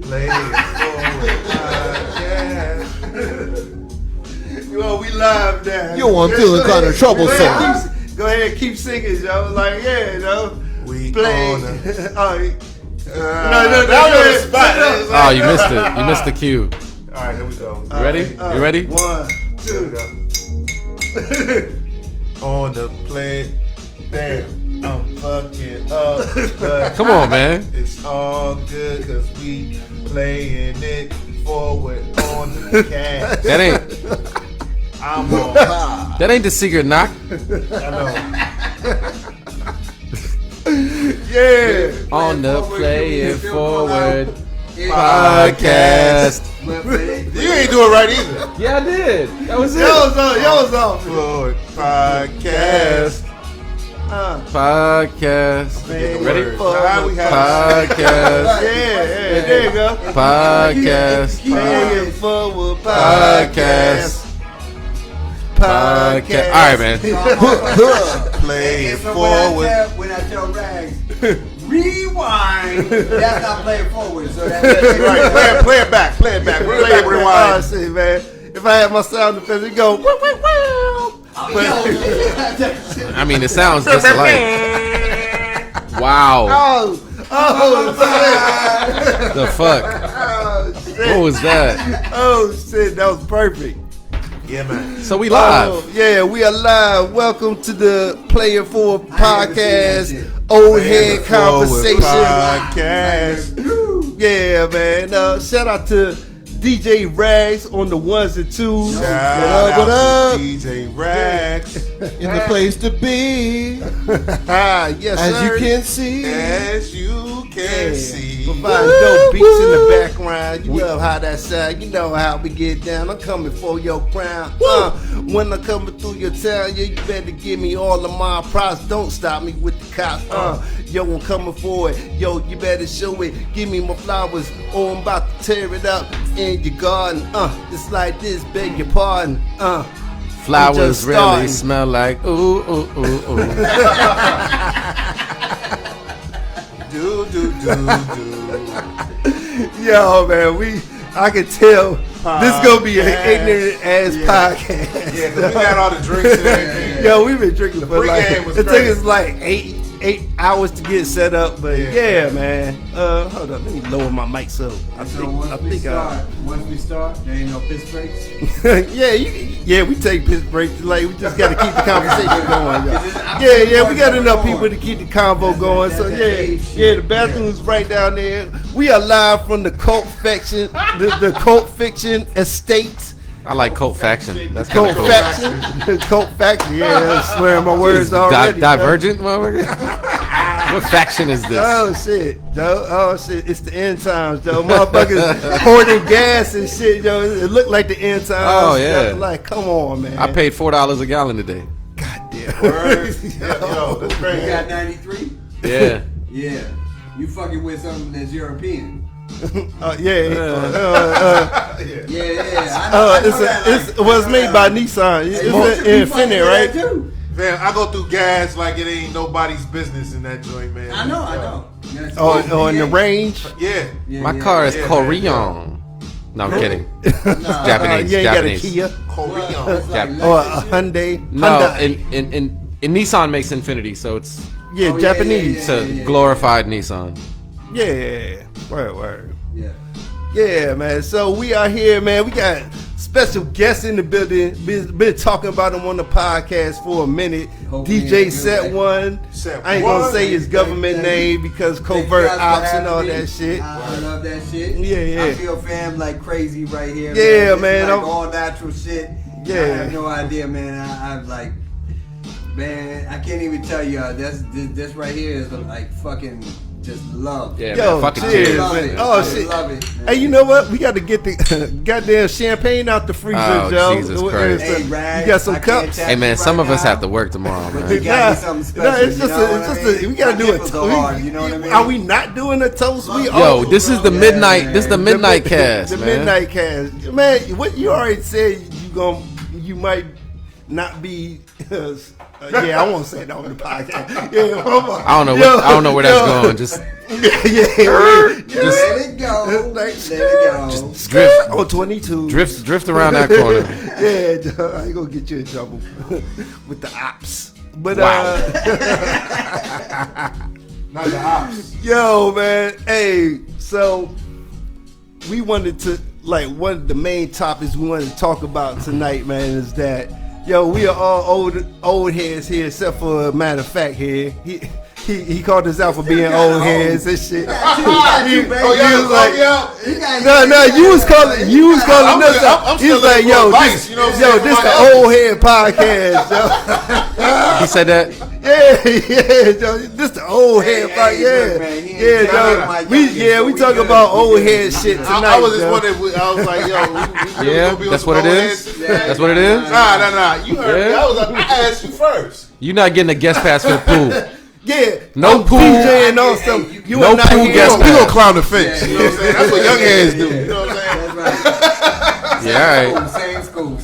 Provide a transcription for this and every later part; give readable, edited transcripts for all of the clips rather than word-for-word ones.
Play It Forward podcast. Well, we live now. Yo, I'm feeling kind of troublesome. Go ahead, keep singing, yo. Like, yeah, yo. We play. on No, that was a spot. Oh, you missed it. You missed the cue. All right, here we go. You ready? You ready? 1, 2. On the play. Damn, I'm fucking up. But Come on, man. it's all good because we playing it forward on the cast. That ain't I'm on high. that ain't the secret knock. I know. Yeah. On the Play It Forward Podcast. podcast. You ain't do it right either. Yeah, I did. That was it. Yo was on. Forward podcast. Podcast. Ready? Now we have Podcast. Yeah, there you go. Podcast. Play it forward Podcast. Podcast. All right, man. Play it So forward. when I tell Rags, rewind, that's not play it forward. So that's Right, play it back. Play it back. Oh, Rewind. shit, man. If I had my sound effects, it'd go. I mean, it sounds just alike. Wow. Oh, The fuck? shit. What was that? Oh, shit. That was perfect. Yeah, man. So we live. Oh, yeah, we are live. Welcome to the Play It Forward podcast. Old head conversation. Podcast. Yeah, man. Shout out to DJ Rags on the ones and twos. Shout What out up? to DJ Rags. In the place to be, Yes, as sir. you can see. As you can see. Provide dope beats in the background. You know how that sound. You know how we get down. I'm coming for your crown. When I'm coming through your town, yeah, you better give me all of my props. Don't stop me with the cops. Yo, I'm coming for it. Yo, you better show it. Give me my flowers, or I'm about to tear it up in your garden. It's like this, beg your pardon. Flowers just really starting. smell like ooh, ooh, ooh, ooh. Do. Yo, man, I can tell this gonna be an ignorant ass podcast. Yeah, 'cause we had all the drinks and everything. Yo, we've been drinking for like pregame was it took crazy. us like eight hours to get set up, but yeah, man. Hold up, let me lower my mic so I So think once we start, there ain't no piss breaks. we take piss breaks. Like we just gotta keep the conversation going. Yeah, we got enough people to keep the convo going. So the bathroom's right down there. We are live from the cult fiction, the cult fiction estate. I like cult faction. That's kind Cult of cool. faction, cult faction. Yeah, I'm swearing my words already. Divergent, motherfucker. What faction is this? Oh shit, Joe. Oh shit, it's the end times, Joe. Motherfuckers hoarding gas and shit, yo. It looked like the end times. Oh, yeah. Like, come on, man. I paid $4 a gallon today. God damn. Yo, that's You crazy. got 93? Yeah. Yeah. You fucking with something that's European. Yeah. Yeah. I know that, It was made by Nissan. It's Infinity, right? Too. Man, I go through gas like it ain't nobody's business in that joint, man. I know. Yeah, it's Oh, cool. in the range. Yeah. My car is Yeah, Korean. No, I'm kidding. Nah, Japanese. You ain't got a Japanese. Kia Korean. it's like Jap- or a Lexus shit. Hyundai. No, Hyundai. in Nissan makes Infinity, so it's Yeah, Oh, Japanese. it's a glorified Nissan. Yeah. Word. Yeah. Yeah, man. So we are here, man. We got special guests in the building. Been talking about him on the podcast for a minute. Hopefully DJ it's Set good. One. Set I ain't gonna One. say his government name because covert Thank you guys for ops and having all me. that shit. I love that shit. Yeah. I feel fam like crazy right here. Yeah, This man, is like I'm- all natural shit. Yeah. I have no idea, man. I'm like, man, I can't even tell you. This right here is like fucking just love. Yeah, Yo, man. Fucking cheers, cheers. Love man. it. Oh, I shit. love it. Man. Hey, you know what? We got to get the goddamn champagne out the freezer, Oh, Joe. Jesus Christ. Hey, Rag, you got some I can't cups? tell Hey man, you some right of us now, have to work tomorrow, but man. you got me something special. No, it's you just know a, what it's I just mean? a, we gotta My do nipples it. are hard, you know what I mean? Are we not doing a toast? We Yo, are. this is the Yeah, midnight. man. This is the midnight cast, The man. midnight cast, man. What you already said, you might not be Yeah, I won't say it on the podcast. Yeah, hold on. I don't know where that's going. Just Yeah. Let it go. Like, Let it go. just drift, on 22. drift around that corner. Yeah, I ain't gonna get you in trouble with the ops. But Wow. Not the ops. Yo, man, hey, so we wanted to one of the main topics we wanted to talk about tonight, man, is that we are all old heads here, except for a matter of fact here. He called us out for being old heads and shit. Oh, y'all was like, No, you was calling us out. I'm He was still like, looking for yo, advice, you know what I'm saying, this for the my old head podcast, yo. He said that. Yeah, yo, this the old head podcast. look, man, he ain't Yeah, talking yo, about we youngins, we so talk we about good. old head shit tonight. I was just yo. wondering. I was like, yo, we Yeah, gonna be on that's some what it old is. head shit? That's what it is. Nah. You heard me. Yeah. I asked you first. You're not getting a guest pass for the pool. Yeah, No I'm pool. DJing on some. You No are not pool here. guest We gonna climb the fence. Yeah, You know what I'm saying? That's what young heads do. You know what I'm saying? That's right. Yeah, all right. Same school.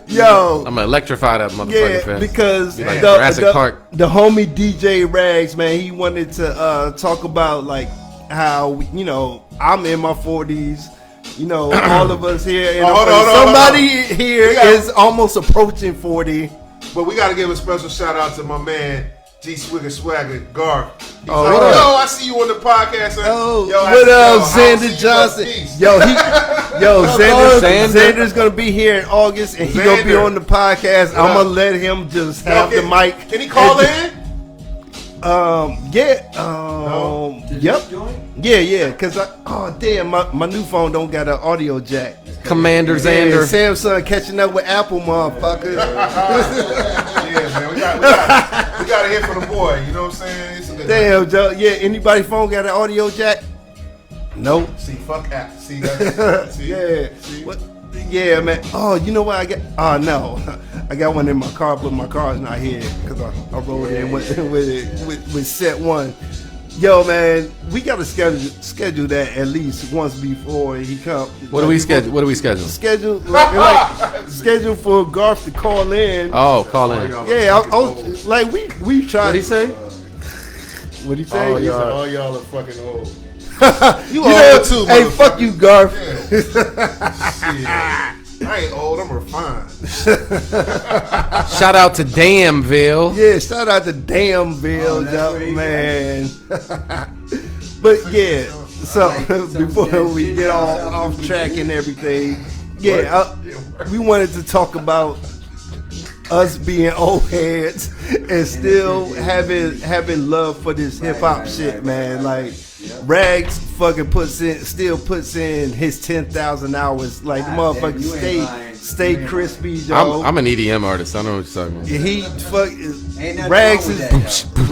Yo, I'm gonna electrify that motherfucking yeah, fence. because Like Jurassic Park. the homie DJ Rags, man, he wanted to talk about how I'm in my 40s. All of us here. Hold on. Somebody here We got- is almost approaching 40. But we got to give a special shout out to my man G Swigger Swagger Garth. He's Oh, like, what up? yo, I see you on the podcast. Son. Oh, Yo, what up, I'll see Xander you, Johnson? peace. Xander. Xander's gonna be here in August, and he's gonna be Xander. on the podcast. What I'm up? gonna let him just have Yo, the mic. Can he call in? Yep. Yeah, cause my new phone don't got an audio jack. Commander Yeah, Xander. Samsung catching up with Apple, motherfucker. Yeah, man. We got to hear from the boy. You know what I'm saying? It's a good Damn, Joe. Yeah, anybody phone got an audio jack? Nope. See, fuck Apple. See, that's, see? Yeah. See? What? Yeah, man. Oh, you know what I got? Oh no, I got one in my car, but my car's not here because I rolled in with set one. Yo, man, we gotta schedule that at least once before he come. What do we schedule? What do we schedule? Schedule for Garth to call in. Oh, call in. Yeah, we tried. What he say? What he say? He said, all y'all are fucking old. You old too, Hey, motherfucker. fuck you, Garth. Shit. I ain't old, I'm refined. Shout out to Damnville. Yeah, shout out to Damnville, that's where he man. But yeah, so like some before shit we get out off of track and everything, we wanted to talk about us being old heads and still having love for this hip hop shit, man. Like Rags fucking puts in his 10,000 hours. Like the God damn, motherfucker you ain't lying. stay You ain't crispy, yo. I'm an EDM artist. I know what you're talking about. He fuck Ain't nothing Rags wrong is with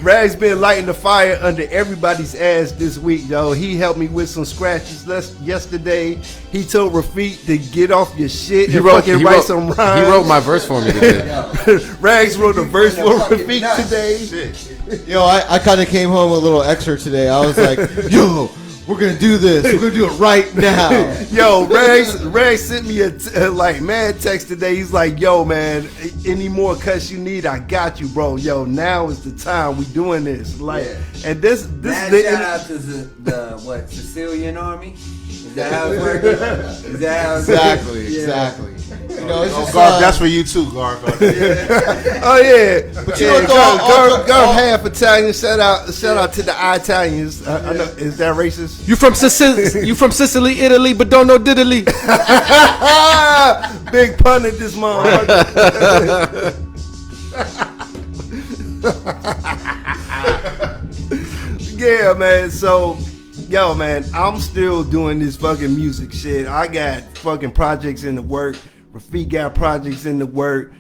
Rags been lighting the fire under everybody's ass this week, yo. He helped me with some scratches yesterday. He told Rafiq to get off your shit and fucking write some rhymes. He wrote my verse for me today. Rags wrote a verse for fucking Rafiq nuts. today. Shit. Yo, I kind of came home with a little extra today. I was like, yo, we're going to do this. We're going to do it right now. Yo, Rags sent me a mad text today. He's like, yo, man, any more cuts you need, I got you, bro. Yo, now is the time. We doing this. Like, Yeah. and this Mad shout out to the Sicilian Army. Is that how it's working? Is that how it's Exactly, working? Yeah. exactly. You know, it's just, Garth, that's for you too, Garth. Oh yeah, but you know, Garth half Italian. Shout out to the Italians. I know, is that racist? You from Sicily? You from Sicily, Italy, but don't know diddly. Big pun at this motherfucker. Yeah, man. So, yo, man, I'm still doing this fucking music shit. I got fucking projects in the work. Rafiq got projects in the work.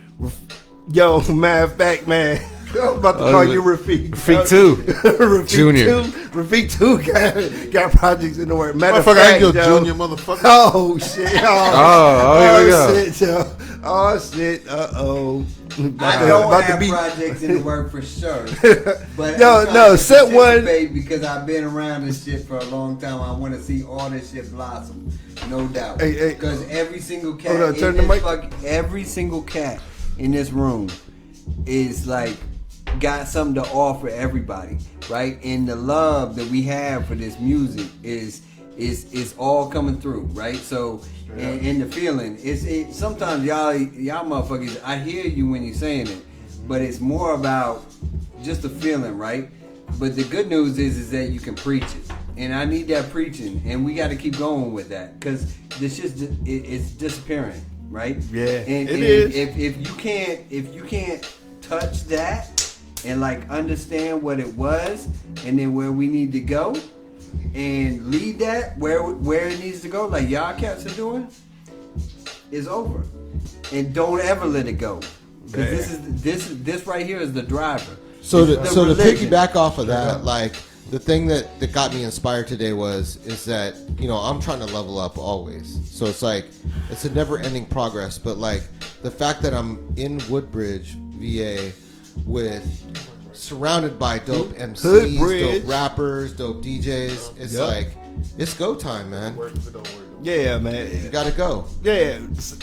Yo, matter of fact, man, I'm about to call you Rafiq. Rafiq 2. Rafiq Junior. 2. Rafiq 2 got projects in the work. Matter of Motherfucker, I fact, ain't your yo, junior, motherfucker. Oh shit! Oh, here we go. Shit, yo. Oh shit! Uh-oh. I don't have projects in the work for sure. But No, I'm no, trying to set one- participate because I've been around this shit for a long time. I want to see all this shit blossom, no doubt. Hey. Because every single cat, Hold on, turn the mic. every single cat in this room is like got something to offer everybody, right? And the love that we have for this music is all coming through, right? So, and the feeling, it's sometimes y'all motherfuckers, I hear you when you're saying it, but it's more about just the feeling, right? But the good news is that you can preach it, and I need that preaching, and we got to keep going with that because this shit it's disappearing, right? Yeah, and it is. If you can't touch that and like understand what it was, and then where we need to go, and lead that where it needs to go, like y'all cats are doing, is over. And don't ever let it go, because this right here is the driver. So It's to the religion. piggyback off of that, like the thing that got me inspired today is that, you know, I'm trying to level up always. So it's like it's a never-ending progress. But like the fact that I'm in Woodbridge, VA, surrounded by dope MCs, dope rappers, dope DJs, it's like it's go time, man. Yeah, man. You gotta go. Yeah,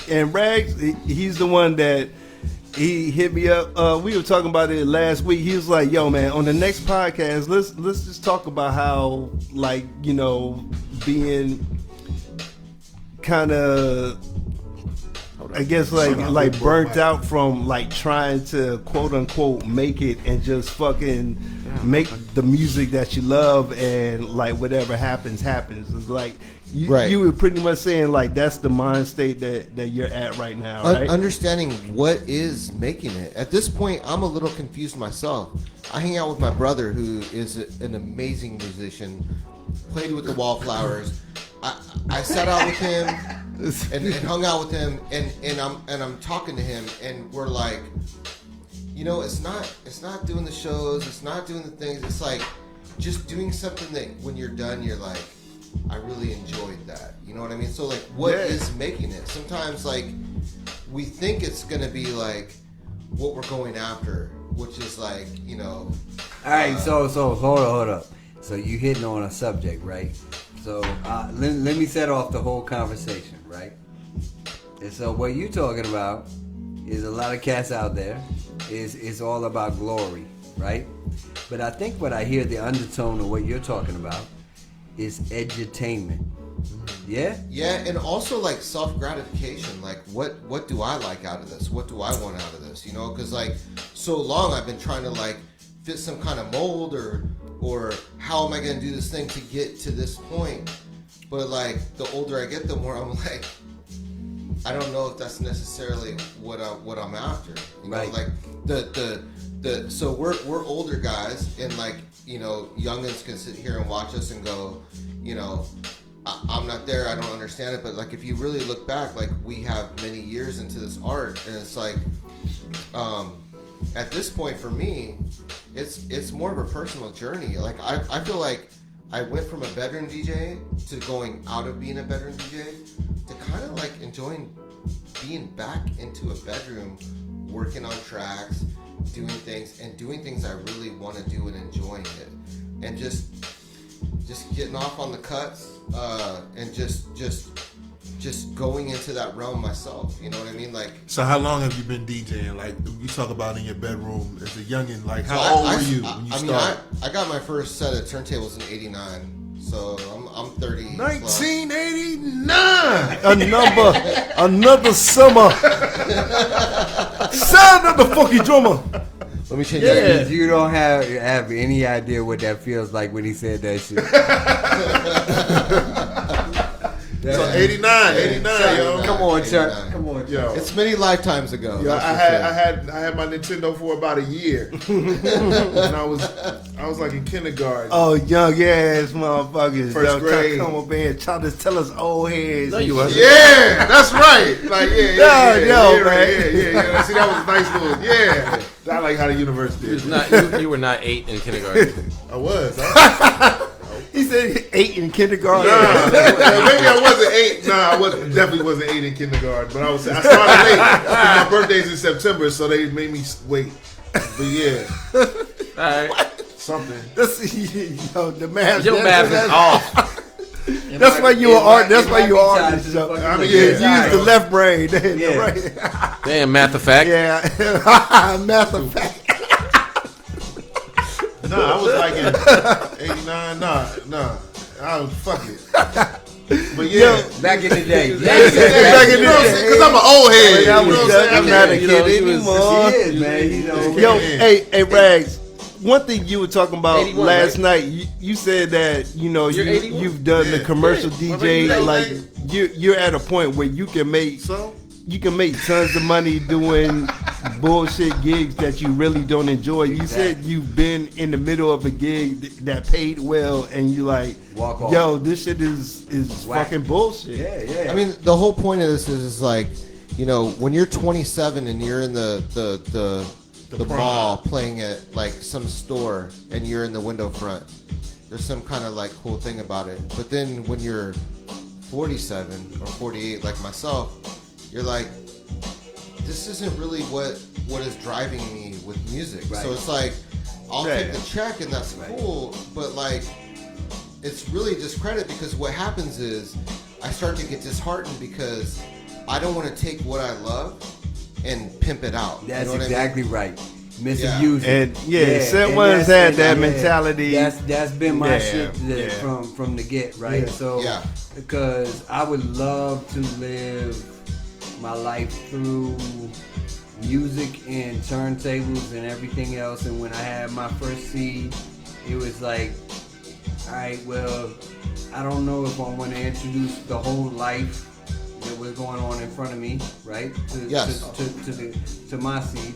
and Rags, he's the one that he hit me up. We were talking about it last week. He was like, "Yo, man, on the next podcast, let's just talk about how, like, you know, being kind of, I guess, like burnt out from like trying to quote unquote make it and just fucking make the music that you love, and like whatever happens. It's like you were pretty much saying like that's the mind state that you're at right now, right? Understanding what is making it. At this point, I'm a little confused myself. I hang out with my brother, who is an amazing musician, played with the Wallflowers. I sat out with him and hung out with him, and I'm talking to him, and we're like, you know, it's not doing the shows, it's not doing the things, it's like just doing something that when you're done, you're like, I really enjoyed that. You know what I mean? So like, what is making it? Sometimes like we think it's gonna be like what we're going after, which is like, you know. All right, so hold up. So you hitting on a subject, right? So let me set off the whole conversation, right? And so what you talking about is a lot of cats out there. It's all about glory, right? But I think what I hear the undertone of what you're talking about is edutainment. Yeah? Yeah, and also like self-gratification. Like what do I like out of this? What do I want out of this? You know, because like so long I've been trying to like fit some kind of mold or how am I going to do this thing to get to this point? But like the older I get, the more I'm like, I don't know if that's necessarily what I'm after. You know, like the so we're older guys, and like, you know, youngins can sit here and watch us and go, you know, I'm not there, I don't understand it. But like if you really look back, like we have many years into this art, and it's like at this point for me, it's more of a personal journey. Like I feel like I went from a bedroom DJ to going out of being a bedroom DJ to kind of like enjoying being back into a bedroom, working on tracks, doing things I really want to do and enjoying it, and just getting off on the cuts, and just going into that realm myself. You know what I mean? Like, so how long have you been DJing? Like you talk about in your bedroom as a youngin'. Like how old were you when you started? I got my first set of turntables in '89. So I'm 30. 1989. Another summer. Sound of the funky drummer. Let me change Yeah, that. you don't have any idea what that feels like when he said that shit. So 89, yo. Come on, Chuck. 89. Come on, Chuck. Yo. It's many lifetimes ago. Yeah, that's for I had my Nintendo for about a year, and I was like in kindergarten. Oh, young ass motherfuckers. First grade. Come up in here, try to tell us old heads. No, you wasn't. Yeah, that's right. Like yeah, man. yeah. See, that was a nice little yeah. I like how the university You, is. was not, you were not 8 in kindergarten. I was. Huh? He said 8 in kindergarten. Nah, maybe I wasn't 8. Nah, definitely wasn't 8 in kindergarten. But I started late. My birthday's in September, so they made me wait. But yeah, All right. something. The math. Your math is off. That's why you are. That's why you are. I mean, you use the left brain. The right. Damn, math of fact. Yeah, math of fact. Nah, I was like in 89. Nah. I was fuck it. But yeah, Back in the day. back in the day, because I'm an old head. You know what I'm saying? I'm not a kid anymore. He is, man. You know. Yo, hey, Rags. One thing you were talking about 81, last right? night, you said that You're 81? you've done the commercial DJ. What Like about you're at a point where you can make tons of money doing bullshit gigs that you really don't enjoy. You said you've been in the middle of a gig that paid well, and you like, Walk off. yo, this shit is Whack. fucking bullshit. Yeah. I mean, the whole point of this is like, you know, when you're 27 and you're in the mall playing at like some store and you're in the window front, there's some kind of like cool thing about it. But then when you're 47 or 48 like myself, you're like, this isn't really what is driving me with music. Right. So it's like, I'll Yeah. take the check and that's cool, but like, it's really discredit because what happens is I start to get disheartened because I don't want to take what I love and pimp it out. That's you know what exactly right. Yeah. Misuse it. And set and one's that's- had that yeah, mentality. That's been my Yeah, shit yeah. from the get, right? Yeah. So Yeah. because I would love to live my life through music and turntables and everything else. And when I had my first seed, it was like, all right, well, I don't know if I want to introduce the whole life that was going on in front of me, right? To my seed.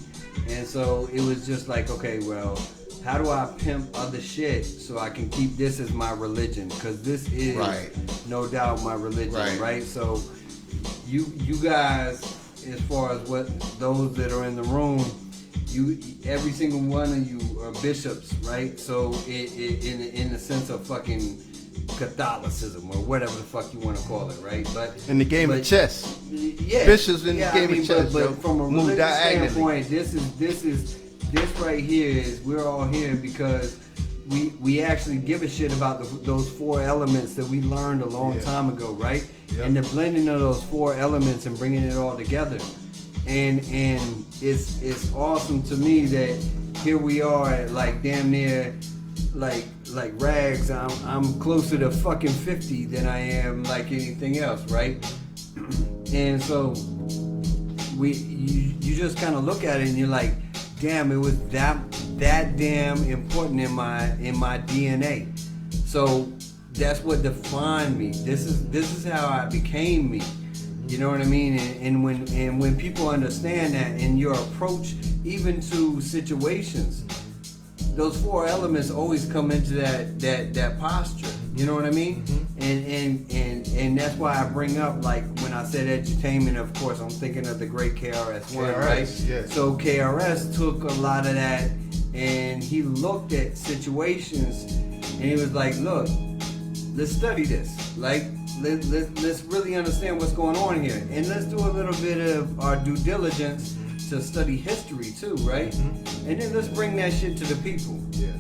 And so it was just like, okay, well, how do I pimp other shit so I can keep this as my religion? Because this is Right. no doubt my religion, Right. right? So you guys, as far as what those that are in the room, every single one of you are bishops, right? So in the sense of fucking Catholicism or whatever the fuck you want to call it, right? But in the game of chess. yeah, Bishops in the game of chess, But yo. from a Move religious diagonally. standpoint, this right here is we're all here because we actually give a shit about those 4 elements that we learned a long time ago, right? Yep. And the blending of those 4 elements and bringing it all together, and it's awesome to me that here we are at like damn near like Rags. I'm closer to fucking 50 than I am like anything else, right? And so you just kind of look at it and you're like, damn, it was that damn important in my DNA. So that's what defined me. This is how I became me. You know what I mean? And when people understand that in your approach, even to situations, those 4 elements always come into that posture. You know what I mean? And that's why I bring up, like, when I said edutainment, of course, I'm thinking of the great KRS-One, right? yes. So KRS took a lot of that, and he looked at situations, and he was like, look, let's study this. Like, let's really understand what's going on here. And let's do a little bit of our due diligence to study history too, right? And then let's bring that shit to the people. Yeah.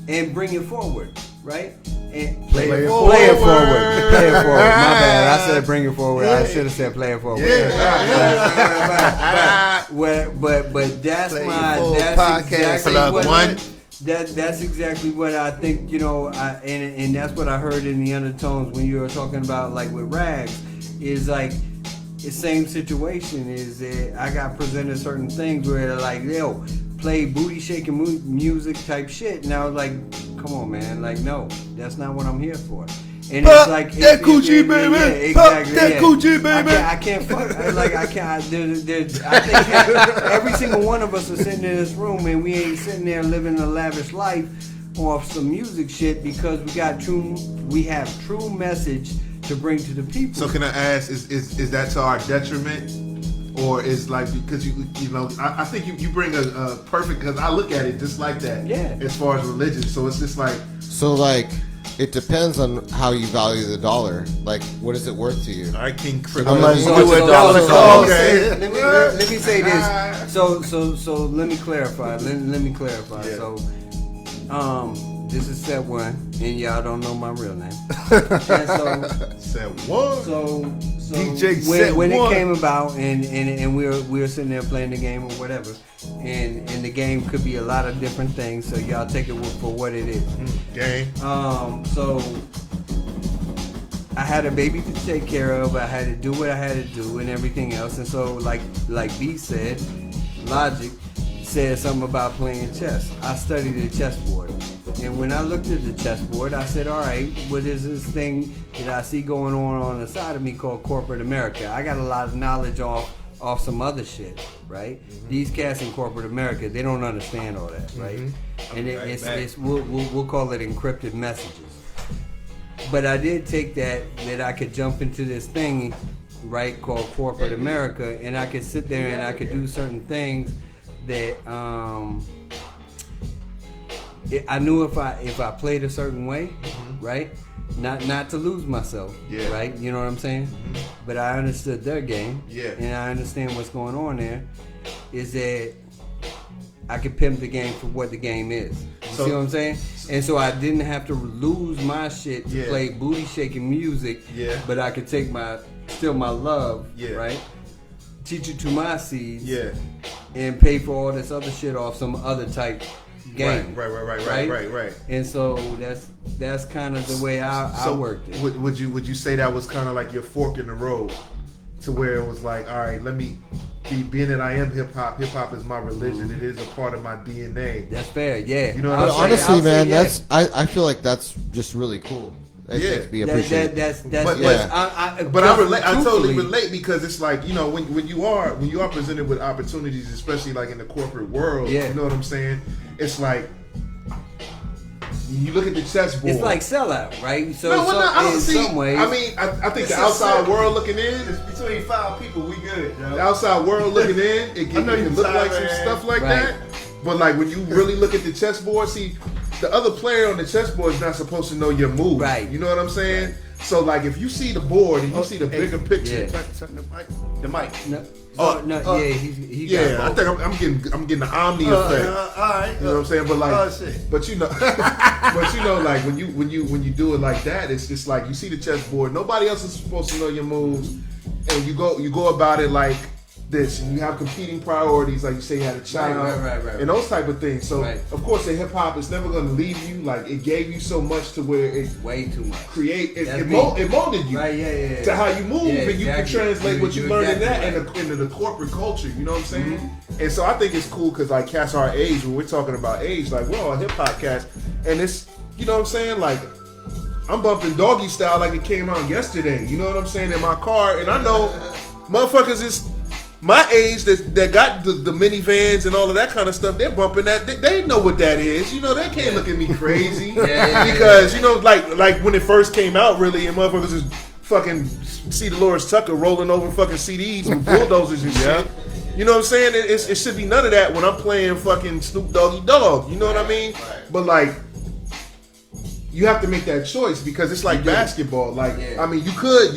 And bring it forward, right? And Play it forward. Play it forward. My bad. I said bring it forward. I should have said play it forward. But that's Play my it forward that's podcast. exactly Plug what one. that's exactly what I think, you know, and that's what I heard in the undertones when you were talking about, like, with Rags, is like the same situation. Is that I got presented certain things where they're like, yo, play booty shaking music type shit, and I was like, come on, man, like, no, that's not what I'm here for. And Pop it's like that coochie, baby. Yeah, Pop exactly. that Yeah. coochie, baby. I can't fuck. I can't. I think every single one of us are sitting in this room, and we ain't sitting there living a lavish life off some music shit because we have true message to bring to the people. So can I ask, is that to our detriment, or is like because you know I think you bring a perfect, because I look at it just like that. Yeah. As far as religion, so it's just like So like It depends on how you value the dollar. Like, what is it worth to you? All right, King Chris. How much So, do so, a no, dollar so cost? let me say this. So let me clarify. Let me clarify. Yeah. So, this is set one, and y'all don't know my real name. And Said what? so DJ Set when One. it came about, and we were sitting there playing the game or whatever, and the game could be a lot of different things. So y'all take it for what it is. Game. So I had a baby to take care of. I had to do what I had to do and everything else. And so, like B said, Logic said something about playing chess. I studied the chessboard. And when I looked at the chessboard, I said, all right, what is this thing that I see going on the side of me called corporate America? I got a lot of knowledge off some other shit, right? These cats in corporate America, they don't understand all that, right? And it's we'll call it encrypted messages. But I did take that I could jump into this thing, right, called corporate America, and I could sit there and I could do certain things that I knew if I played a certain way, right, not to lose myself, Yeah. right, you know what I'm saying? But I understood their game, Yeah. and I understand what's going on there. Is that I could pimp the game for what the game is. You So- see what I'm saying? And so I didn't have to lose my shit to Yeah. play booty shaking music. Yeah. But I could take my love, Yeah. right? Teach it to my seeds. Yeah. And pay for all this other shit off some other type game. Right. And so that's kind of the way I worked it. Would you say that was kind of like your fork in the road, to where it was like, all right, let me being that I am hip hop is my religion. It is a part of my DNA. That's fair, yeah. You know what But I'm saying? honestly, I'll say man, yeah. that's I feel like that's just really cool. It's Yeah. to be appreciated. That's But- yeah. But I relate. I totally truthfully, relate, because it's like, you know, when you are presented with opportunities, especially like in the corporate world. Yeah. You know what I'm saying? It's like you look at the chessboard. It's like sellout, right? So, No, well, no, I don't in see. some ways, I mean, I think It's the a outside set. world looking in, It's between 5 people, we good, yo. the outside world looking in, it I can, know it you can look tired, like some man. stuff like Right. that. But like when you really look at the chessboard, see, the other player on the chessboard is not supposed to know your move. Right. You know what I'm saying? So like if you see the board and you see the hey, bigger picture, yeah. Turn the mic. no, Oh, no, oh, yeah, he yeah, I got both. think I'm getting the omni effect. All right. You know what I'm saying? But like, Oh, shit. but you know, like when you do it like that, it's just like you see the chessboard. Nobody else is supposed to know your moves, and you go about it like this, and you have competing priorities, like you say you had a child, Right. and those type of things. So Right. of course, the hip hop is never going to leave you. Like it gave you so much to where it Way too much. That's it me. molded you. Right, yeah. To how you move, Yeah, and you can exactly. translate what you You're learned exactly in that right. into the corporate culture. You know what I'm saying? And so I think it's cool because like cats our age, when we're talking about age, like we're all hip hop cats, and it's, you know what I'm saying, like I'm bumping Doggy Style like it came out yesterday. You know what I'm saying, in my car, and I know motherfuckers is my age that got the minivans and all of that kind of stuff. They're bumping that. They know what that is. You know, they can't look at me crazy because you know, like when it first came out, really, and motherfuckers is fucking see Dolores Tucker rolling over fucking CDs with bulldozers and shit. You know what I'm saying? It should be none of that when I'm playing fucking Snoop Doggy Dogg. You know what I mean? But like, you have to make that choice because it's like basketball. Like, Yeah. I mean, you could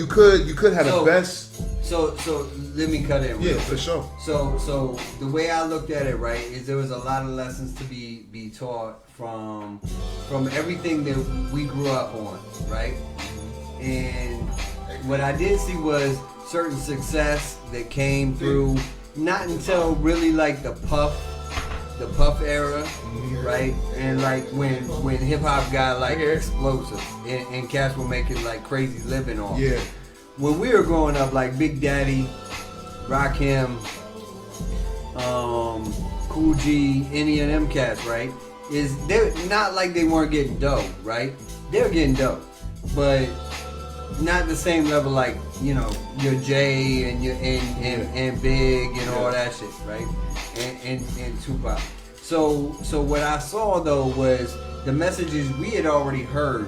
have the So- best. So let me cut in. Yeah, real for quick. sure. So the way I looked at it, right, is there was a lot of lessons to be taught from everything that we grew up on, right? And what I did see was certain success that came through not until really like the Puff era, right? And like when hip hop got like explosive and cats were making like crazy living off. Yeah. When we were growing up, like Big Daddy, Rakim, Cool G, any of them cats, right? They're not like they weren't getting dope, right? They were getting dope, but not the same level like, you know, your Jay and your and Big and all that shit, right? And Tupac. So what I saw though was the messages we had already heard.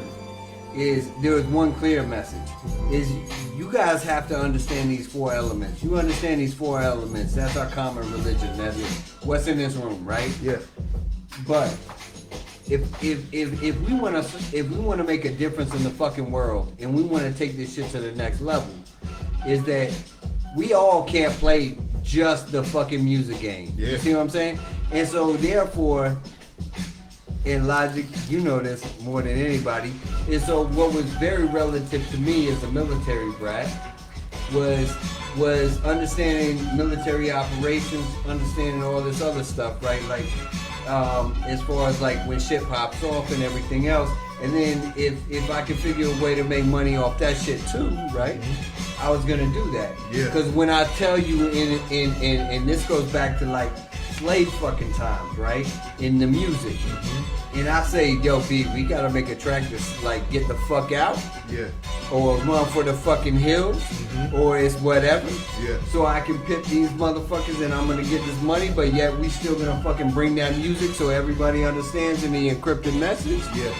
Is there was one clear message, is you guys have to understand these 4 elements. You understand these 4 elements. That's our common religion. That's what's in this room, right? Yeah. But if we want to make a difference in the fucking world and we want to take this shit to the next level, is that we all can't play just the fucking music game. Yeah. You see what I'm saying? And so therefore, in logic, you know this more than anybody. And so what was very relative to me as a military brat was understanding military operations, understanding all this other stuff, right? Like as far as like when shit pops off and everything else. And then if I could figure a way to make money off that shit too, right? I was gonna do that. Yeah. Because when I tell you and this goes back to like slave fucking times, right? In the music. And I say, yo, B, we gotta make a track that's like get the fuck out. Yeah. Or run for the fucking hills. Or it's whatever. Yeah. So I can pit these motherfuckers and I'm gonna get this money, but yet we still gonna fucking bring that music so everybody understands in the encrypted message. Yeah.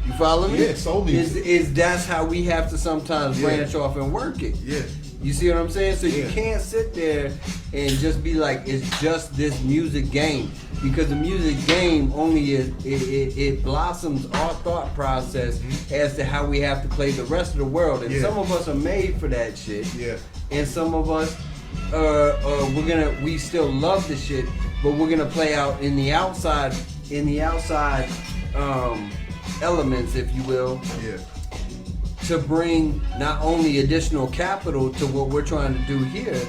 You follow me? Yeah, soul music. Is that's how we have to sometimes branch off and work it. Yeah. You see what I'm saying? So you can't sit there and just be like, it's just this music game. Because the music game only it blossoms our thought process as to how we have to play the rest of the world. And some of us are made for that shit. Yeah. And some of us we still love the shit, but we're gonna play out in the outside elements, if you will. Yeah. To bring not only additional capital to what we're trying to do here,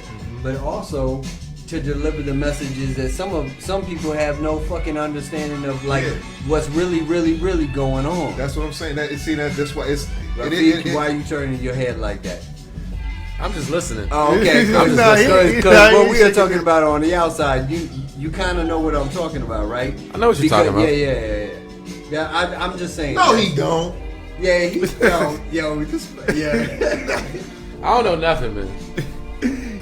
but also to deliver the messages that some people have no fucking understanding of, like what's really going on. That's what I'm saying. That's why it's. Rafiq, why are you turning your head like that? I'm just listening. Oh, okay. Because what we are talking about on the outside, you kind of know what I'm talking about, right? I know what you're talking about. Yeah. I'm just saying. No, he don't. Yeah, yeah. I don't know nothing, man.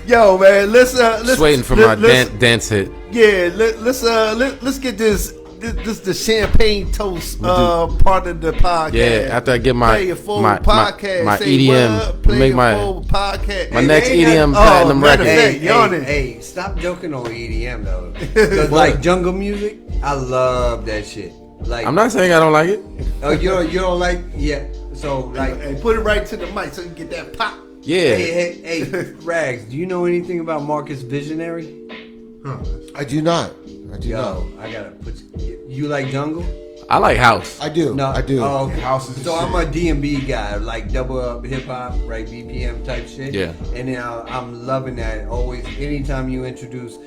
Yo, man, let's Just waiting for my dance hit. Yeah, let's get this the champagne toast part of the podcast. Yeah, after I get my play your full my podcast, my say EDM, what, play make your my full podcast. my next Hey, EDM oh, platinum matter record. of fact, Hey, stop joking on EDM though. Cause like jungle music, I love that shit. Like I'm not saying I don't like it. Oh, you don't like So like, Hey, put it right to the mic so you get that pop. Yeah. hey, Rags, do you know anything about Marcus Visionary? I do not. Yo, I gotta put you like jungle? I like house. I do. No, I do. Oh, okay. House is so the I'm a D&B guy, like double up hip hop, right? BPM type shit. Yeah. And then I'm loving that. Always, anytime you introduce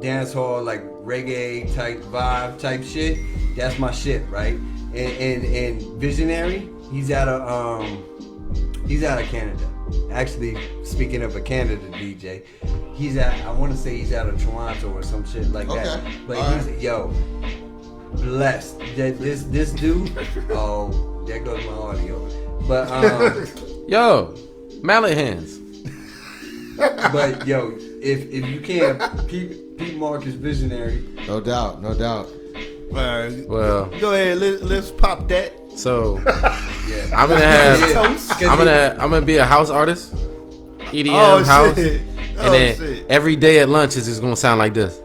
dance hall, like reggae type vibe type shit, that's my shit, right? And Visionary, he's out of Canada. Actually, speaking of a Canada DJ, I want to say he's out of Toronto or some shit like that. But he's blessed. This dude, oh, there goes my audio. But Yo, mallet hands. but yo, if you can't Pete Marcus Visionary. No doubt. Well, Go ahead, let's pop that. so Yeah. I'm gonna be a house artist, EDM Oh, house, shit. and then every day at lunch is just gonna sound like this.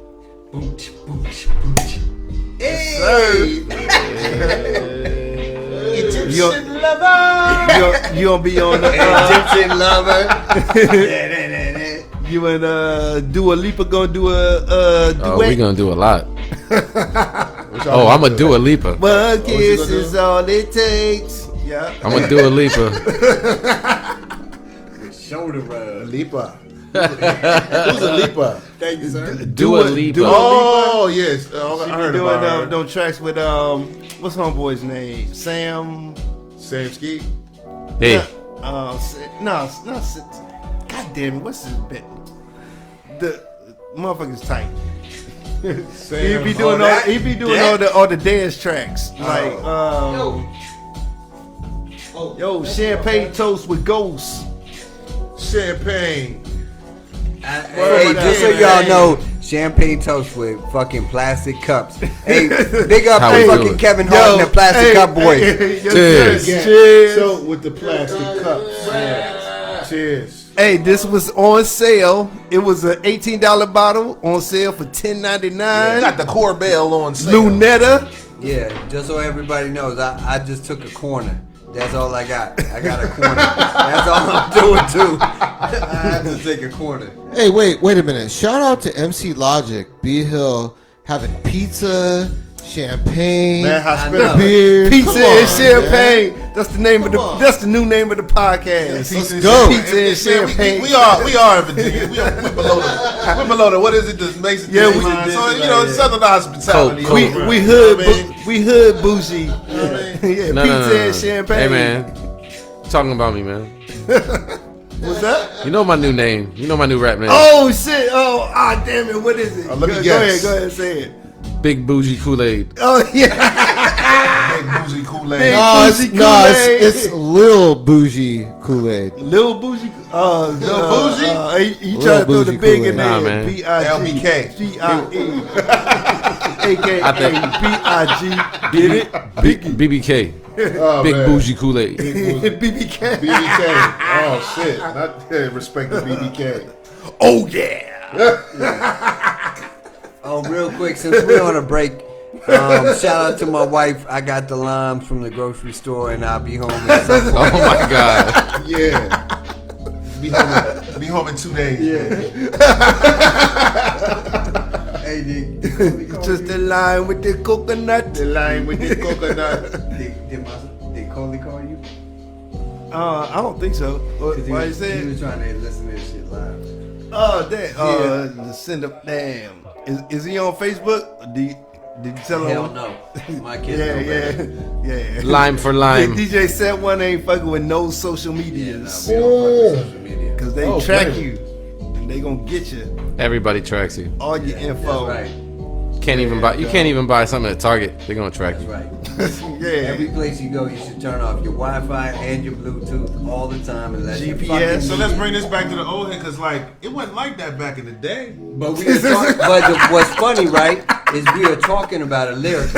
Hey! Egyptian lover. You gonna be on the Egyptian lover. You and Dua Lipa gonna do a duet. Oh, we gonna do a lot. Oh, I'm gonna do a Lipa. One kiss is all it takes. Yeah. I'm gonna do a Lipa. Shoulder rub. Lipa. Who's a Lipa? Thank you, sir. Do a Lipa. Oh yes, I She heard be about doing her. them tracks with what's homeboy's name? Sam. Sam Ski. Hey, No. God damn it! What's his bit? The motherfucker's tight. Sam. He be doing all the dance tracks like yo champagne toast with ghosts. Champagne. Hey, just so y'all know, champagne toast with fucking plastic cups. Hey, big up How to we do fucking it. Kevin Hart and the plastic cup boy. Cheers. Cheers. So with the plastic cups. Cheers. Hey, this was on sale. It was an $18 bottle on sale for $10.99. Got the Corbell on sale. Lunetta. Yeah, just so everybody knows, I just took a corner. That's all I got. I got a corner. That's all I'm doing too. I had to take a corner. Hey, wait a minute. Shout out to MC Logic, B Hill, having pizza, champagne, Man, hospital. beer. Pizza Come and on, champagne. man. That's the name of the. Come on. That's the new name of the podcast. Let's go. Pizza and champagne. We are in Virginia. We're below the. What is it? The Mason. Yeah, we line. did So this Southern hospitality. Coke. We hood bougie. Yeah, pizza No. and champagne. Hey man, talking about me, man. What's that? You know my new name. You know my new rap name. Oh shit! Damn it! What is it? Let me Go guess. ahead, say it. Big Bougie Kool-Aid. Oh yeah. Big bougie Kool-Aid. Hey. No, Kool-Aid. it's Lil Bougie Kool-Aid. Lil Bougie. Lil Bougie? He Lil tried to throw the Bougie big in Kool-Aid. Nah, there. man. B-I-G. LBK. G-I-E. AKA I think- B-I-G. Did it? BBK. Oh, Big man. Bougie Kool-Aid. BBK. BBK. Oh shit. Not respect the BBK. Oh yeah. Oh, real quick, since we're on a break, shout out to my wife. I got the limes from the grocery store, and I'll be home in some point. Oh my God. Yeah. Be home in 2 days. Hey, Dick. Just the line with the coconut. The line with the coconut. Did Coley call you? I don't think so. Why you He say? was trying to listen to this shit live. Oh damn. Send up. Damn. Is he on Facebook? Did you tell him? Hell no. My kids know better. Yeah. Lime for lime. DJ Set One ain't fucking with no social Yeah, medias. no, we don't fuck with social media. Cause they Oh, track man. you. And they gonna get you. Everybody tracks you. All your info. That's right. Can't even buy. You can't even buy something at Target. They're gonna track That's you. right. Yeah. Every place you go, you should turn off your Wi-Fi and your Bluetooth all the time and let your GPS. fucking So let's bring this back to the old head, cause like it wasn't like that back in the day. But what's funny, right, is we are talking about a lyric.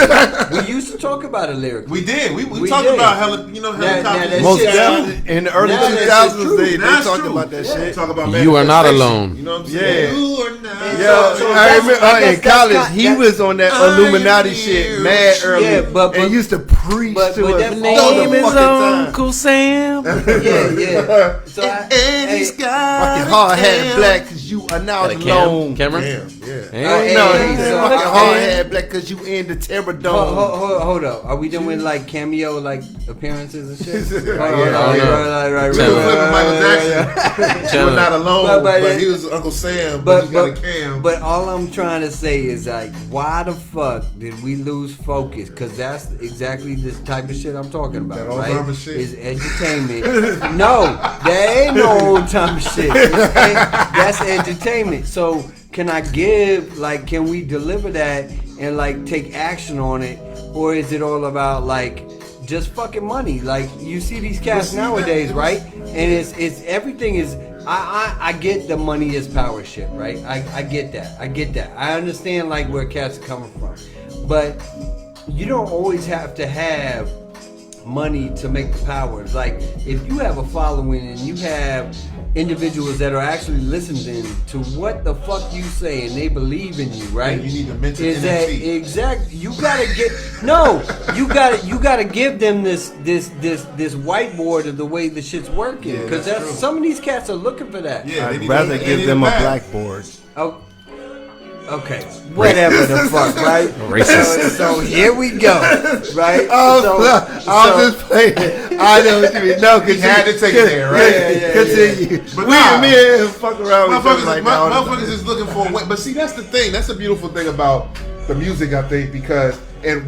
We used to talk about a lyric. We did. We We talked did. about that helicopters. Most shit definitely. In the early Now that shit's 2000s, true. they That's talked true. about that shit. Talk about You are not manifestation. alone. You know what I'm Yeah. saying? You are not. Yo, So I that's- remember I guess in that's college, not- he that- was on that Illuminati shit mad early. Yeah, but- and used to preach but to us that all name the Name fucking is time. Uncle Sam. Yeah. So Fucking hard hat black, cause you are now Got a alone. camera? Damn, yeah. Hey. No, Hey, fucking so- hard hat black, cause you in the terror dome. Hold up. Are we doing like cameo like appearances and shit? Yeah, I don't know. We were flipping Michael Jackson. You were not alone, But- but he was Uncle Sam, but he got a cam. But all I'm trying to say is like, why the fuck did we lose focus? Because that's exactly this type of shit I'm talking about, That old right? time shit. Is entertainment. No, there ain't no old time shit. That's entertainment. So can I can we deliver that and like take action on it? Or is it all about like just fucking money? Like you see these cats nowadays, right? And it's everything is I get the money is power shit, right? I get that. I understand like where cats are coming from. But you don't always have to have money to make the power. Like if you have a following and you have individuals that are actually listening to what the fuck you say and they believe in you, right? Yeah, you need to mention Is that NFT. exact? You gotta you gotta give them this whiteboard of the way the shit's working Yeah, because that's true. some of these cats are looking for that. Yeah, they I'd need rather to- give they them need a back. blackboard. Oh, okay. Whatever the fuck, right? Racist. So here we go, right? Oh, So- I was just playing. I know what you mean. No, He had to take it there, right? Yeah. Continue. But We nah. and me and fuck around with each other Motherfuckers, like that all the time. motherfuckers is looking for a way. But see, that's the thing. That's the beautiful thing about the music, I think, because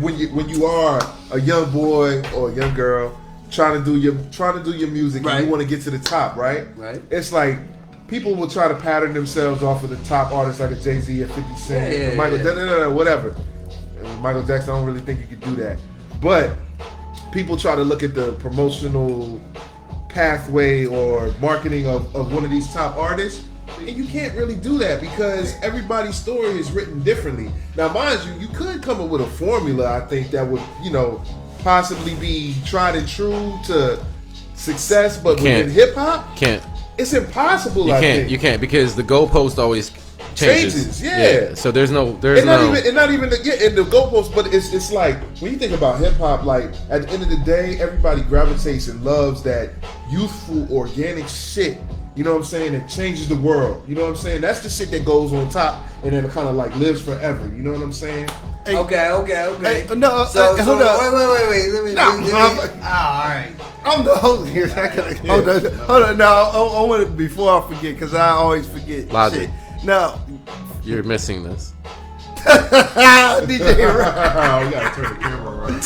when you are a young boy or a young girl trying to do your music Right. and you want to get to the top, right? Right. It's like people will try to pattern themselves off of the top artists like a Jay-Z or 50 Cent, Yeah, or Michael, yeah. whatever. And Michael Jackson, I don't really think you could do that. But people try to look at the promotional pathway or marketing of one of these top artists, and you can't really do that because everybody's story is written differently. Now, mind you, you could come up with a formula, I think, that would, possibly be tried and true to success, but Can't. within hip hop, Can't. it's impossible. You I can't. think. You can't because the goalpost always changes. Yeah. So there's no. And not even in the goalposts, but it's like when you think about hip hop, like at the end of the day, everybody gravitates and loves that youthful, organic shit. You know what I'm saying? It changes the world. You know what I'm saying? That's the shit that goes on top and then it kind of like lives forever. You know what I'm saying? Hey, Okay. Hey, no, So hold up. wait. Let me. No, all right. I'm the host here. Hold on. No, I want to, before I forget, because I always forget. Logic. Shit. No. You're missing this. DJ Rock. Oh, we gotta turn the camera around.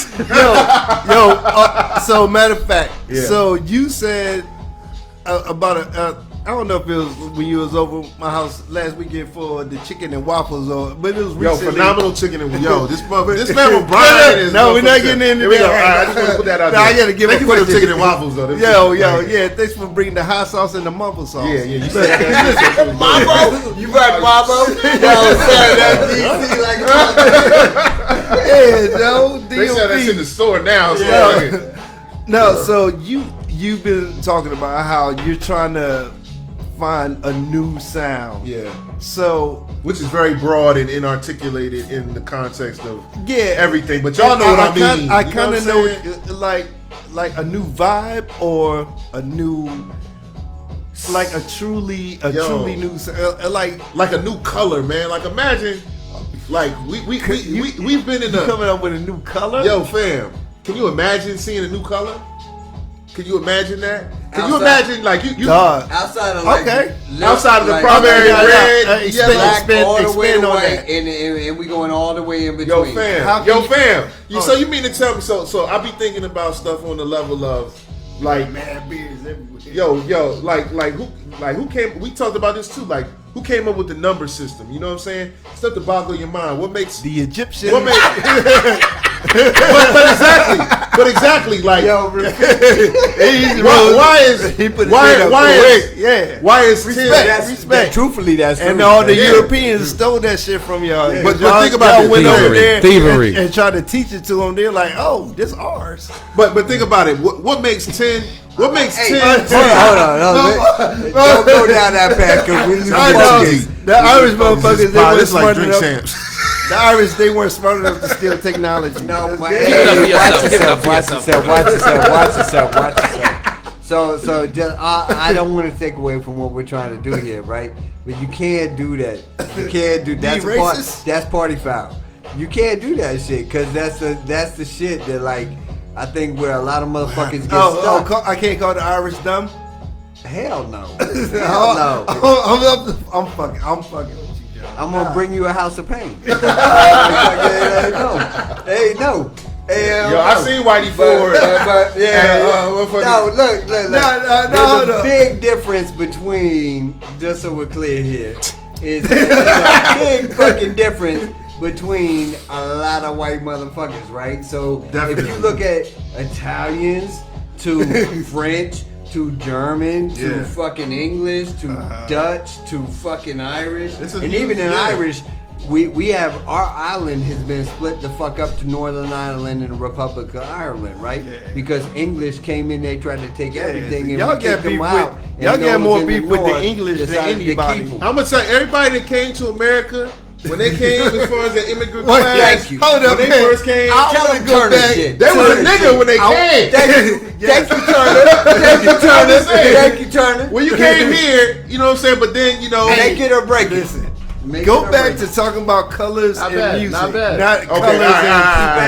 So matter of fact, Yeah. so you said about I don't know if it was when you was over my house last weekend for the chicken and waffles, but it was Yo, recently. phenomenal chicken and this man with Brian is No, we're not getting into Here we go. that. All right, I just want to put that out No, there. I gotta give Thank a you for the question. chicken and waffles though. Yeah. Thanks for bringing the hot sauce and the mumble sauce. Yeah, you said that. Mambo? You right, Mambo? Yo, sir, that's DC like Yeah, no, They sell that shit in the store now. So No, so you've been talking about how you're trying to find a new sound. yeah. So Which is very broad and inarticulated in the context of yeah, everything. But y'all know what I mean. I You kind what of I'm know, saying? like a new vibe or a new, like a truly new sound. Like a new color, man. Like imagine, like we've been in You a coming up with a new color. yo fam. Can you imagine seeing a new color? Can you imagine that? Can you Outside. imagine like you God. outside of like Okay. outside of the like, primary yeah, red, expand- yellow? expand- all the way expand to on white, that. and we going all the way in between. Yo How fam, can you- So you mean to tell me? So I be thinking about stuff on the level of like Mad beers everywhere. yo, like who came? We talked about this too. Like who came up with the number system? You know what I'm saying? Stuff to boggle your mind. What makes The Egyptian. what makes? but exactly, like Yo, why is he put it why straight up. why is Yeah. why is Respect. 10? That, truthfully, that's And true. all the Yeah. Europeans stole that shit from y'all. But y'all, think about y'all it. went over Thievery. there Thievery. and tried to teach it to them. They're like, "Oh, this ours." But think about it. What makes 10? What makes Hey, 10? hold on. Don't go down that path because we lose I know. focus. The Irish motherfuckers, they weren't It's like smart drink enough. champs. The Irish, they weren't smart enough to steal technology. No, my, Give it up for watch yourself. yourself. So just, I don't want to take away from what we're trying to do here, right? But you can't do that. You can't do that's Be a part, racist? that's party foul. You can't do that shit because that's the shit that like I think where a lot of motherfuckers get stuck. I can't call the Irish dumb. Hell no. Hell no. I'm fucking with you, Joe. I'm gonna bring you a house of pain. Hey, no. Yo, I seen Whitey Ford. But yeah, motherfucker. no, look. No, There's a big difference between, just so we're clear here, is there's a big fucking difference between a lot of white motherfuckers, right? So Definitely. if you look at Italians to French to German to Yeah. fucking English to Dutch to fucking Irish, It's a and huge- even in yeah. Irish, we have our island has been split the fuck up to Northern Ireland and the Republic of Ireland, right? Yeah. Because English came in, they tried to take everything, and Y'all we got kicked them beef out. with- and y'all got those more in beef with the North English than decided to anybody. keep 'em. I'm gonna tell you, everybody that came to America when they came as far as the immigrant Wait, class. thank you. Hold up, When they man. first came, I Tell wanna them go Turner back. shit. they was a Turner nigga shit. when they came. Thank you, Turner. Thank you, Turner. saying. Thank you, Turner. When you came here, you know what I'm saying. But then you know, Make it or break it. Listen, Make go it or back break to it. talking about colors Not and bad, music, not bad. not colors all right, and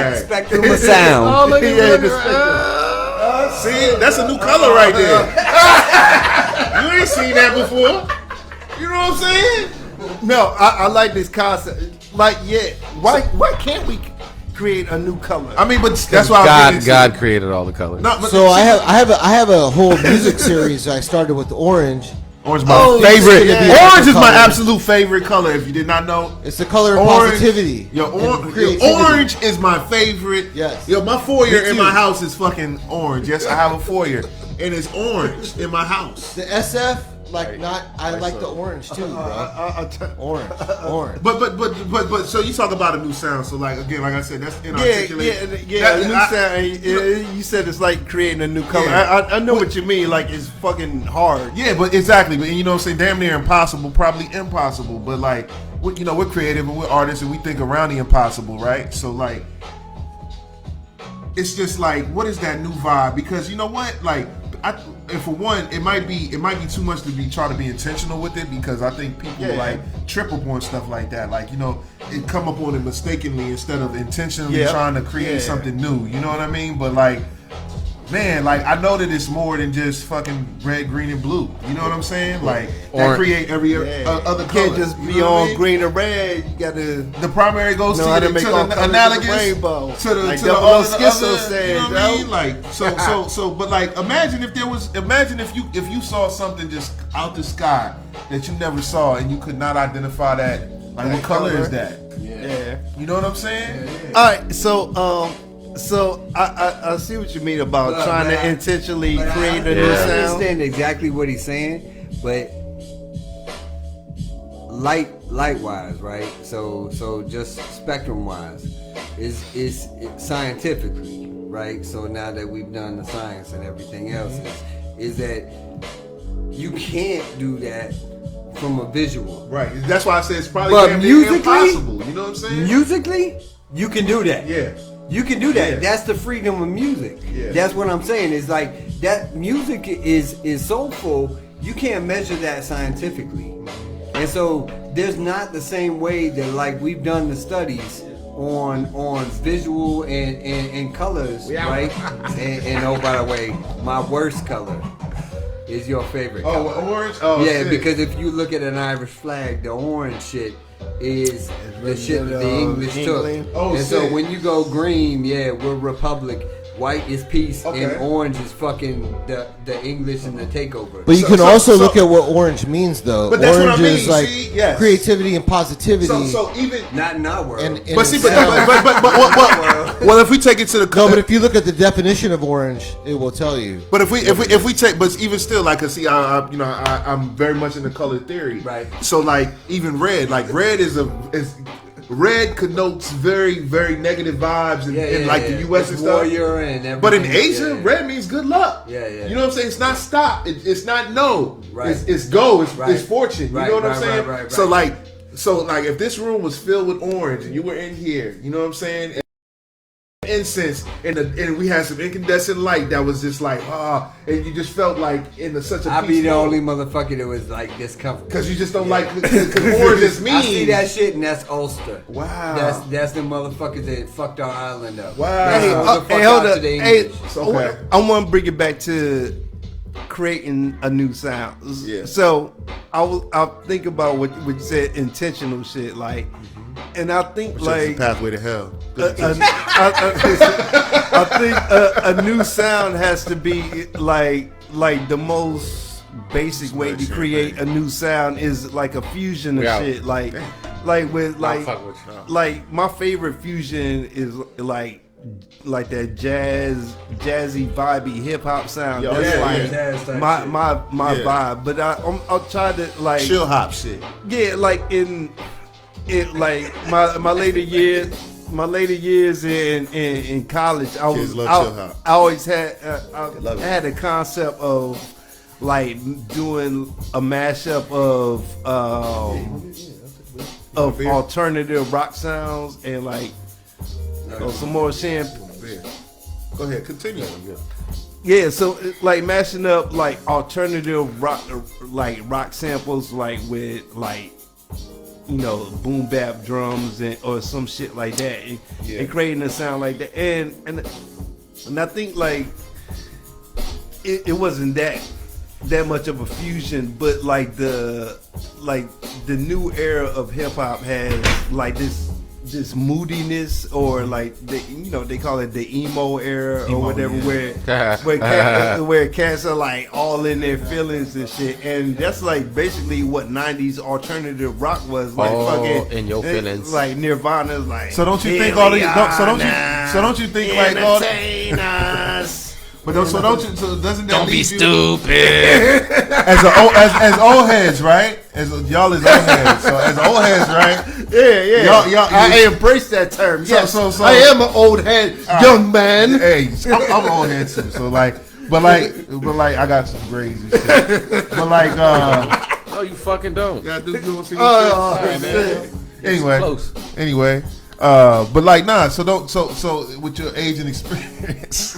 all right. Spectrum of sound. Oh, look Yeah, at the that. see, that's a new color right there. You ain't seen that before. You know what I'm saying? No, I like this concept. Like, yeah, why can't we create a new color? I mean, but that's why I'm God created all the colors. No, but So I have a whole music series I started with orange. Orange is my Oh, favorite. yeah, yeah. Orange is my Color. absolute favorite color. If you did not know, It's the color of Orange. positivity. Yo, and creativity. orange is my favorite. Yes. Yo, my foyer Me in too. my house is fucking orange. Yes, I have a foyer, and it's orange in my house. The SF like not. I like the orange too, bro. Orange. But so you talk about a new sound. So like again, like I said, that's inarticulate. Yeah. A new sound. You said it's like creating a new color. Yeah. I know what you mean. Like it's fucking hard. Yeah, but exactly. But you know what I'm saying? Damn near impossible, probably impossible. But like, you know, we're creative and we're artists and we think around the impossible, right? So like, it's just like, what is that new vibe? Because you know what, like, and for one, it might be too much to be trying to be intentional with it, because I think people like trip up on stuff like that. Like, you know, it come up on it mistakenly instead of intentionally trying to create something new. You know what I mean? But like, man, like I know that it's more than just fucking red, green, and blue. You know what I'm saying? Like that create every other color. You can't just be on green or red. You gotta. The primary goes to the analogous rainbow. To the like to the Double other, Schizo other, said, you know what I mean? Like so. But like, imagine if you saw something just out the sky that you never saw and you could not identify that. Like, what color is that? Yeah. You know what I'm saying? All right. So I see what you mean about trying to intentionally create a new I sound. understand exactly what he's saying, but light wise, right? So just spectrum wise, is scientifically, right? So now that we've done the science and everything else, is that you can't do that from a visual. Right. That's why I said it's probably But damn near musically, impossible. You know what I'm saying? Musically, you can do that. Yeah. You can do that. Yeah. That's the freedom of music. Yeah. That's what I'm saying. It's like that music is soulful. You can't measure that scientifically. And so there's not the same way that like we've done the studies on visual and colors, right? and oh, by the way, my worst color is your favorite color. Oh, orange? Oh, yeah, shit. because if you look at an Irish flag, the orange shit is the shit that the English took. Oh, and so shit. when you go green, we're Republic. White is peace, Okay. and orange is fucking the English and the takeover. But you can also look at what orange means, though. But that's what I Orange mean, is like see? Yes. creativity and positivity. So even Not in our world. and but see, itself. well, if we take it to the No, but if you look at the definition of orange, it will tell you. But if we take, but even still, like, cause see, I'm very much in the color theory, Right. So like, even red, like red is red connotes very, very negative vibes in like the U.S. and stuff. Warrior and everything. But in Asia, red means good luck. Yeah. You know what I'm saying? It's not stop. It's not no. Right. It's go. It's Right. fortune. Right, You know what I'm right, saying? right, So right. like if this room was filled with orange and you were in here, you know what I'm saying? And incense and we had some incandescent light that was just like and you just felt like in such a I'll be the peaceful- only motherfucker that was like discomfort. Because you just don't like, because orange is mean. I see that shit and that's Ulster. Wow. That's the motherfuckers that fucked our island up. Wow. That's Hey, the fuck Hey, out hold to up. the Hey, English. Okay. I want to bring it back to creating a new sound. Yeah. So I'll think about what you said, intentional shit, like, and I think like pathway to hell. I think a new sound has to be like the most basic way to create a new sound is like a fusion of Yeah. shit, like with I'll fuck with you. like my favorite fusion is like that jazzy vibey hip hop sound. Yo, That's yeah, like Jazz type my Yeah. vibe. But I'll try to like Chill hop shit. yeah, like in it, like my later years, in college, I Kids was love chill hop. I always had Love I it. had a concept of like doing a mashup of alternative rock sounds and like some more champagne. Go ahead, continue. Yeah, so like mashing up like alternative rock samples, like with like boom bap drums or some shit like that, and creating a sound like that, and I think like it wasn't that much of a fusion, but like the new era of hip hop has like this moodiness, or like they call it the emo era or whatever, where cats are like all in their feelings and shit, and that's like basically what 90s alternative rock was like. Fucking in your feelings. like Nirvana's like. So don't you "Here think all we these? are So don't now, you think like all? entertain us. But don't you? So doesn't that Don't be leave you stupid. as old heads, right? Y'all is old heads. So as old heads, right? Yeah. Y'all, I embrace that term. Yes, so- I am an old head, young man. Hey, I'm an old head too. So but I got some grades and shit. But No, you fucking don't. yeah, do you want to see Oh, this shit? Close. Anyway, but like nah. So with your age and experience,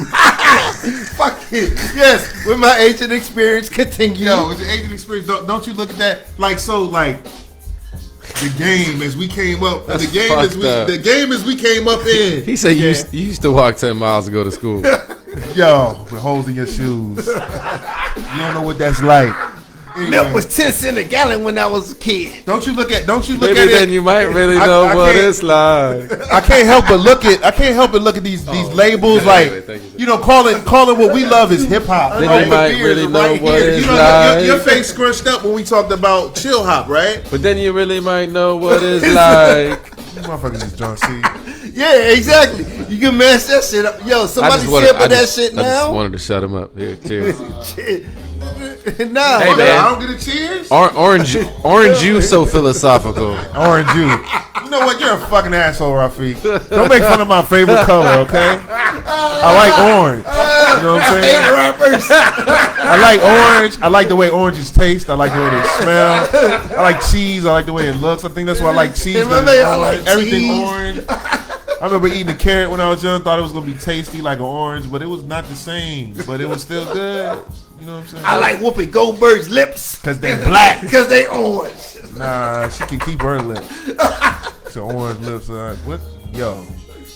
Fuck it. Yes, with my age and experience, continue. yo, with your age and experience, don't you look at that like the game as we came up, That's the game as we came up in. He said you used to walk 10 miles to go to school. Yo, with holes in your shoes. You don't know what that's like. Anyway, Milk was 10 cents a gallon when I was a kid. don't you look at Maybe it. then you might really I know what can't- it's like. I can't help but look at these labels like thank you. calling what we love is hip hop. Then you might really know what it's You know, like. your face scrunched up when we talked about chill hop, right? But then you really might know what it's like. These motherfuckers is John C. Yeah, exactly. You can mess that shit up. Yo, somebody sip of that shit I just now. wanted to shut him up. Here, cheers. Shit. Nah, Hey, I man. don't get a cheers. Orange juice so philosophical. Orange juice. You know what? You're a fucking asshole, Rafi. Don't make fun of my favorite color, okay? I like orange. You know what I'm saying? rappers. I like orange. I like the way oranges taste. I like the way they smell. I like cheese. I like the way it looks. I think that's why I like cheese. I like Everything cheese. orange. I remember eating a carrot when I was young. Thought it was gonna be tasty like an orange, but it was not the same. But it was still good. You know what I'm saying? I like Whoopi Goldberg's lips because they black. because they orange. Nah, she can keep her lips. So orange lips. What? Yo.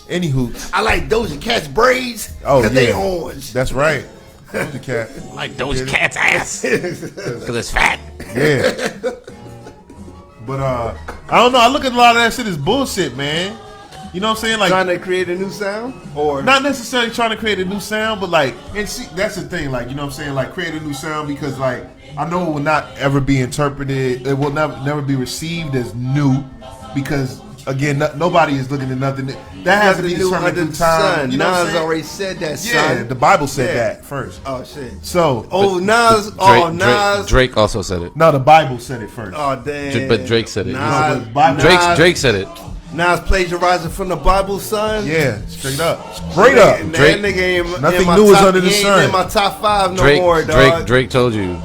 Anywho. I like Doja Cat's braids Oh because yeah. they orange. That's right. Doja Cat. Like those cat's ass. Because it's fat. Yeah. But I don't know. I look at a lot of that shit as bullshit, man. You know what I'm saying? Like Trying to create a new sound? Or not necessarily trying to create a new sound, but like, and see, that's the thing. Like, you know what I'm saying? Like, create a new sound because, like, I know it will not ever be interpreted. It will never be received as new because, again, nobody is looking at nothing. That has to be new determined under through the time. sun. You know what I'm Nas saying? already said that, son. Yeah, the Bible said Yeah. that first. Oh, shit. So, Oh, Nas. Nas. Drake also said it. no, the Bible said it first. Oh, damn. But Drake said it. Nas, No, but Bible- Drake said it. Nas plagiarizing from the Bible, son. Yeah, straight up, straight up. Man, Drake- that nigga ain't Nothing in my new is top, under the he ain't sun. in my top 5 no more, dog. Drake told you